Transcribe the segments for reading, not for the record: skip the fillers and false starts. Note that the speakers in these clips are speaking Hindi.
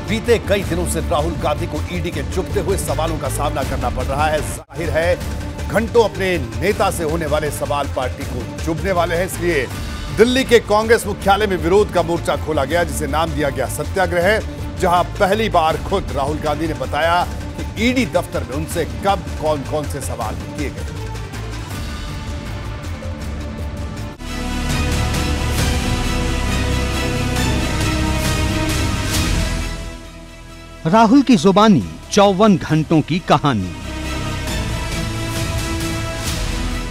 बीते कई दिनों से राहुल गांधी को ईडी के चुभते हुए सवालों का सामना करना पड़ रहा है। जाहिर है घंटों अपने नेता से होने वाले सवाल पार्टी को चुभने वाले हैं, इसलिए दिल्ली के कांग्रेस मुख्यालय में विरोध का मोर्चा खोला गया, जिसे नाम दिया गया सत्याग्रह, जहां पहली बार खुद राहुल गांधी ने बताया कि ईडी दफ्तर में उनसे कब कौन कौन से सवाल किए गए। राहुल की जुबानी 54 घंटों की कहानी,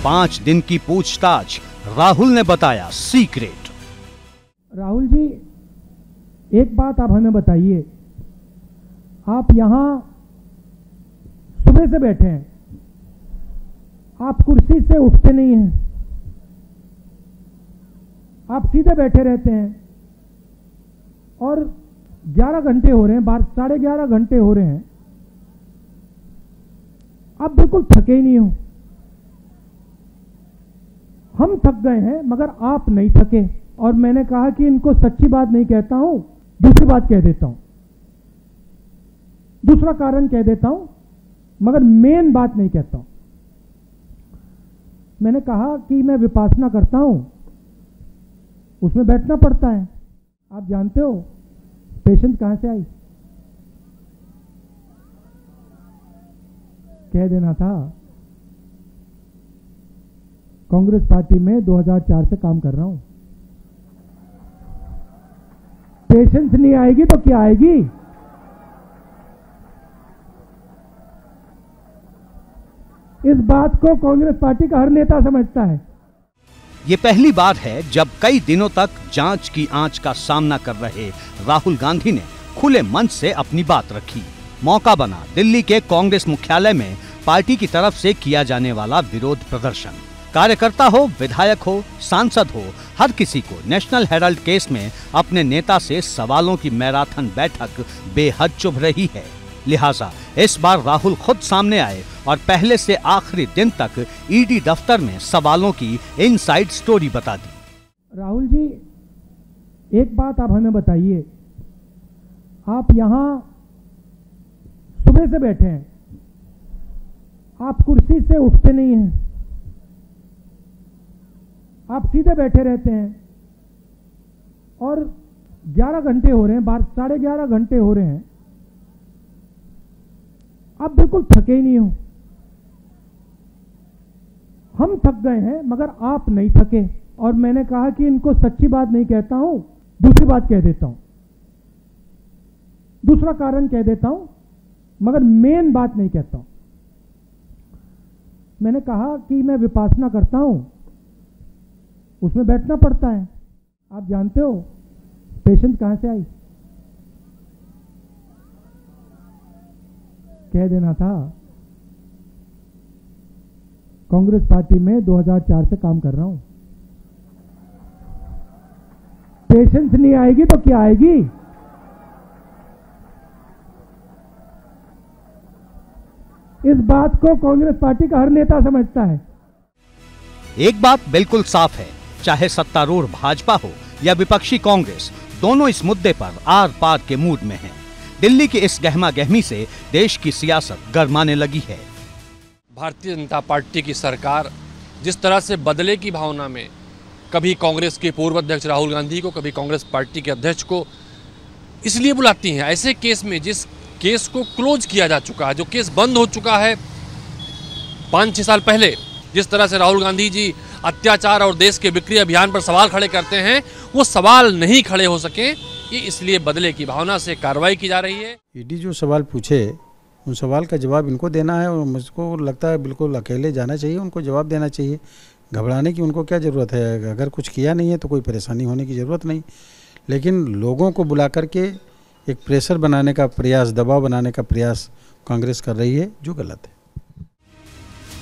5 दिन की पूछताछ, राहुल ने बताया सीक्रेट। राहुल जी, एक बात आप हमें बताइए, आप यहां सुबह से बैठे हैं, आप कुर्सी से उठते नहीं हैं, आप सीधे बैठे रहते हैं और 11 घंटे हो रहे हैं, 11:30 घंटे हो रहे हैं, आप बिल्कुल थके ही नहीं हो। हम थक गए हैं मगर आप नहीं थके। और मैंने कहा कि इनको सच्ची बात नहीं कहता हूं, दूसरी बात कह देता हूं, दूसरा कारण कह देता हूं, मगर मेन बात नहीं कहता हूं। मैंने कहा कि मैं विपासना करता हूं, उसमें बैठना पड़ता है। आप जानते हो पेशेंट कहां से आई? कह देना था, कांग्रेस पार्टी में 2004 से काम कर रहा हूं। पेशेंस नहीं आएगी तो क्या आएगी? इस बात को कांग्रेस पार्टी का हर नेता समझता है। ये पहली बार है जब कई दिनों तक जांच की आंच का सामना कर रहे राहुल गांधी ने खुले मन से अपनी बात रखी। मौका बना दिल्ली के कांग्रेस मुख्यालय में पार्टी की तरफ से किया जाने वाला विरोध प्रदर्शन। कार्यकर्ता हो, विधायक हो, सांसद हो, हर किसी को नेशनल हेराल्ड केस में अपने नेता से सवालों की मैराथन बैठक बेहद चुभ रही है। लिहाजा इस बार राहुल खुद सामने आए और पहले से आखिरी दिन तक ईडी दफ्तर में सवालों की इनसाइड स्टोरी बता दी। राहुल जी, एक बात आप हमें बताइए, आप यहां सुबह से बैठे हैं, आप कुर्सी से उठते नहीं हैं, आप सीधे बैठे रहते हैं और 11 घंटे हो रहे हैं, 11:30 घंटे हो रहे हैं, आप बिल्कुल थके ही नहीं हो। हम थक गए हैं मगर आप नहीं थके। और मैंने कहा कि इनको सच्ची बात नहीं कहता हूं, दूसरी बात कह देता हूं, दूसरा कारण कह देता हूं, मगर मेन बात नहीं कहता हूं। मैंने कहा कि मैं विपासना करता हूं, उसमें बैठना पड़ता है। आप जानते हो पेशेंट कहां से आई? कह देना था, कांग्रेस पार्टी में 2004 से काम कर रहा हूं। पेशेंस नहीं आएगी तो क्या आएगी? इस बात को कांग्रेस पार्टी का हर नेता समझता है। एक बात बिल्कुल साफ है, चाहे सत्तारूढ़ भाजपा हो या विपक्षी कांग्रेस, दोनों इस मुद्दे पर आर पार के मूड में हैं। दिल्ली की इस गहमा गहमी से देश की सियासत गरमाने लगी है। भारतीय जनता पार्टी की सरकार जिस तरह से बदले की भावना में कभी कांग्रेस के पूर्व अध्यक्ष राहुल गांधी को, कभी कांग्रेस पार्टी के अध्यक्ष को इसलिए बुलाती हैं, ऐसे केस में जिस केस को क्लोज किया जा चुका है, जो केस बंद हो चुका है 5-6 साल पहले, जिस तरह से राहुल गांधी जी अत्याचार और देश के बिक्री अभियान पर सवाल खड़े करते हैं, वो सवाल नहीं खड़े हो सके, ये इसलिए बदले की भावना से कार्रवाई की जा रही है। ईडी जो सवाल पूछे, उन सवाल का जवाब इनको देना है और मुझको लगता है बिल्कुल अकेले जाना चाहिए, उनको जवाब देना चाहिए। घबराने की उनको क्या ज़रूरत है? अगर कुछ किया नहीं है तो कोई परेशानी होने की ज़रूरत नहीं। लेकिन लोगों को बुला करके एक प्रेशर बनाने का प्रयास, दबाव बनाने का प्रयास कांग्रेस कर रही है, जो गलत है।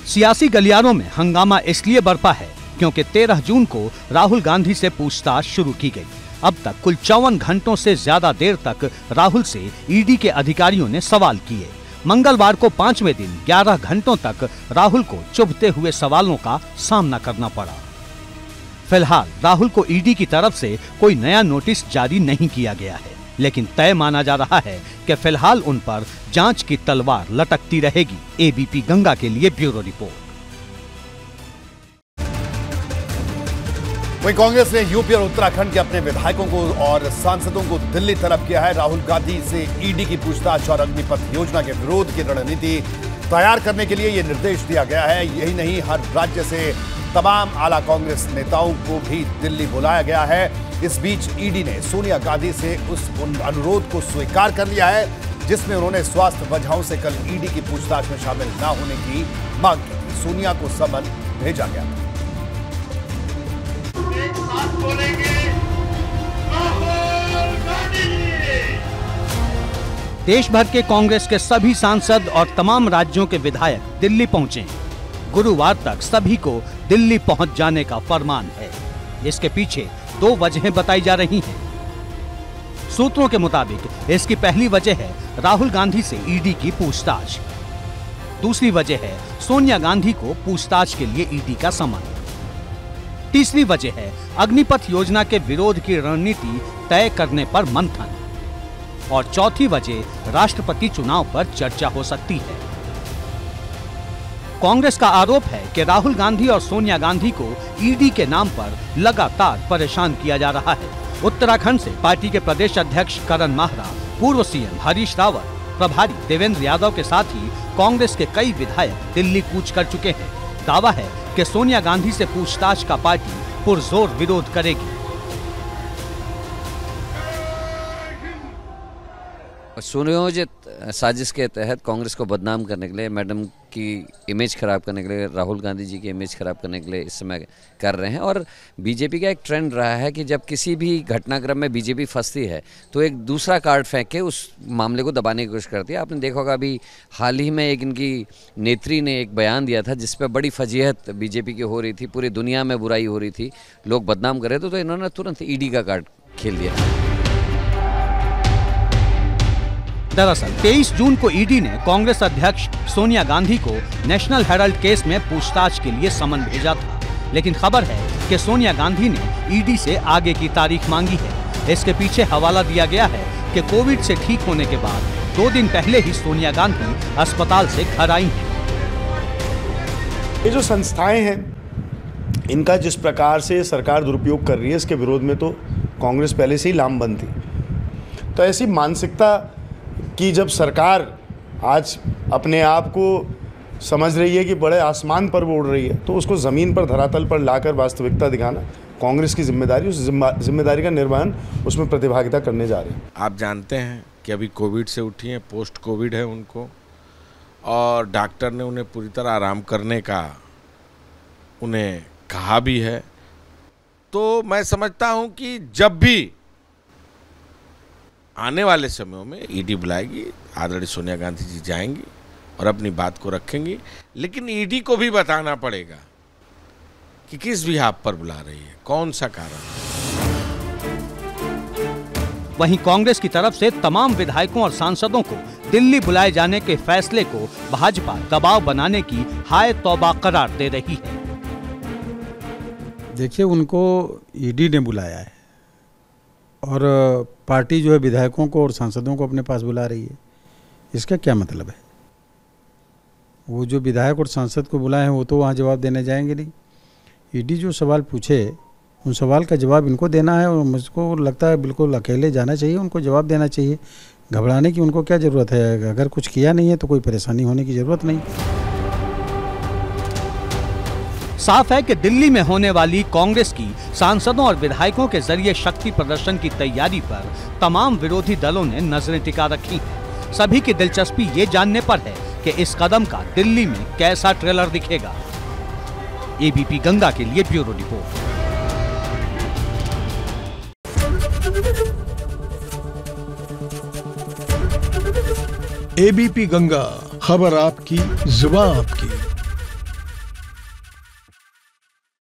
सियासी गलियारों में हंगामा इसलिए बरपा है क्योंकि 13 जून को राहुल गांधी से पूछताछ शुरू की गई। अब तक कुल 54 घंटों से ज्यादा देर तक राहुल से ईडी के अधिकारियों ने सवाल किए। मंगलवार को 5वें दिन 11 घंटों तक राहुल को चुभते हुए सवालों का सामना करना पड़ा। फिलहाल राहुल को ईडी की तरफ से कोई नया नोटिस जारी नहीं किया गया है। लेकिन तय माना जा रहा है कि फिलहाल उन पर जांच की तलवार लटकती रहेगी। एबीपी गंगा के लिए ब्यूरो रिपोर्ट। वहीं कांग्रेस ने यूपी और उत्तराखंड के अपने विधायकों को और सांसदों को दिल्ली तलब किया है। राहुल गांधी से ईडी की पूछताछ और अग्निपथ योजना के विरोध की रणनीति तैयार करने के लिए यह निर्देश दिया गया है। यही नहीं, हर राज्य से तमाम आला कांग्रेस नेताओं को भी दिल्ली बुलाया गया है। इस बीच ईडी ने सोनिया गांधी से उस अनुरोध को स्वीकार कर लिया है जिसमें उन्होंने स्वास्थ्य वजहों से कल ईडी की पूछताछ में शामिल न होने की मांग की थी। सोनिया को समन भेजा गया था। देश भर के कांग्रेस के सभी सांसद और तमाम राज्यों के विधायक दिल्ली पहुंचे हैं। गुरुवार तक सभी को दिल्ली पहुंच जाने का फरमान है। इसके पीछे 2 वजहें बताई जा रही हैं। सूत्रों के मुताबिक इसकी पहली वजह है राहुल गांधी से ईडी की पूछताछ। दूसरी वजह है सोनिया गांधी को पूछताछ के लिए ईडी का समन। तीसरी वजह है अग्निपथ योजना के विरोध की रणनीति तय करने पर मंथन। और चौथी वजह राष्ट्रपति चुनाव पर चर्चा हो सकती है। कांग्रेस का आरोप है कि राहुल गांधी और सोनिया गांधी को ईडी के नाम पर लगातार परेशान किया जा रहा है। उत्तराखंड से पार्टी के प्रदेश अध्यक्ष करण माहरा, पूर्व सीएम हरीश रावत, प्रभारी देवेंद्र यादव के साथ ही कांग्रेस के कई विधायक दिल्ली कूच कर चुके हैं। दावा है कि सोनिया गांधी से पूछताछ का पार्टी पुरजोर विरोध करेगी। सुनियोजित साजिश के तहत कांग्रेस को बदनाम करने के लिए, मैडम की इमेज खराब करने के लिए, राहुल गांधी जी की इमेज खराब करने के लिए इस समय कर रहे हैं। और बीजेपी का एक ट्रेंड रहा है कि जब किसी भी घटनाक्रम में बीजेपी फंसती है तो एक दूसरा कार्ड फेंक के उस मामले को दबाने की कोशिश करती है। आपने देखा होगा अभी हाल ही में एक इनकी नेत्री ने एक बयान दिया था जिस पर बड़ी फजीहत बीजेपी की हो रही थी, पूरी दुनिया में बुराई हो रही थी, लोग बदनाम कर रहे थे, तो इन्होंने तुरंत ईडी का कार्ड खेल दिया। दरअसल 23 जून को ईडी ने कांग्रेस अध्यक्ष सोनिया गांधी को नेशनल हेराल्ड केस में पूछताछ के लिए समन भेजा था, लेकिन खबर है कि सोनिया गांधी ने ईडी से आगे की तारीख मांगी है। इसके पीछे हवाला दिया गया है कि कोविड से ठीक होने के बाद 2 दिन पहले ही सोनिया गांधी अस्पताल से घर आई हैं। ये जो संस्थाएं हैं, इनका जिस प्रकार से सरकार दुरुपयोग कर रही है, इसके विरोध में तो कांग्रेस पहले से ही लामबंद थी। तो ऐसी मानसिकता कि जब सरकार आज अपने आप को समझ रही है कि बड़े आसमान पर वो उड़ रही है, तो उसको ज़मीन पर, धरातल पर लाकर वास्तविकता दिखाना कांग्रेस की जिम्मेदारी, उस जिम्मेदारी का निर्वहन उसमें प्रतिभागिता करने जा रहे हैं। आप जानते हैं कि अभी कोविड से उठी हैं, पोस्ट कोविड है उनको, और डॉक्टर ने उन्हें पूरी तरह आराम करने का उन्हें कहा भी है। तो मैं समझता हूं कि जब भी आने वाले समयों में ईडी बुलाएगी, आदरणीय सोनिया गांधी जी जाएंगी और अपनी बात को रखेंगी, लेकिन ईडी को भी बताना पड़ेगा कि किस बिहाफ पर बुला रही है, कौन सा कारण। वहीं कांग्रेस की तरफ से तमाम विधायकों और सांसदों को दिल्ली बुलाए जाने के फैसले को भाजपा दबाव बनाने की हाय तौबा करार दे रही है। देखिए, उनको ईडी ने बुलाया है और पार्टी जो है विधायकों को और सांसदों को अपने पास बुला रही है। इसका क्या मतलब है? वो जो विधायक और सांसद को बुलाए हैं वो तो वहाँ जवाब देने जाएंगे नहीं। ईडी जो सवाल पूछे उन सवाल का जवाब इनको देना है और मुझको लगता है बिल्कुल अकेले जाना चाहिए, उनको जवाब देना चाहिए। घबराने की उनको क्या ज़रूरत है? अगर कुछ किया नहीं है तो कोई परेशानी होने की ज़रूरत नहीं। साफ है कि दिल्ली में होने वाली कांग्रेस की सांसदों और विधायकों के जरिए शक्ति प्रदर्शन की तैयारी पर तमाम विरोधी दलों ने नजरें टिका रखी हैं। सभी की दिलचस्पी ये जानने पर है कि इस कदम का दिल्ली में कैसा ट्रेलर दिखेगा। एबीपी गंगा के लिए ब्यूरो रिपोर्ट। एबीपी गंगा, खबर आपकी, जुबान आपकी।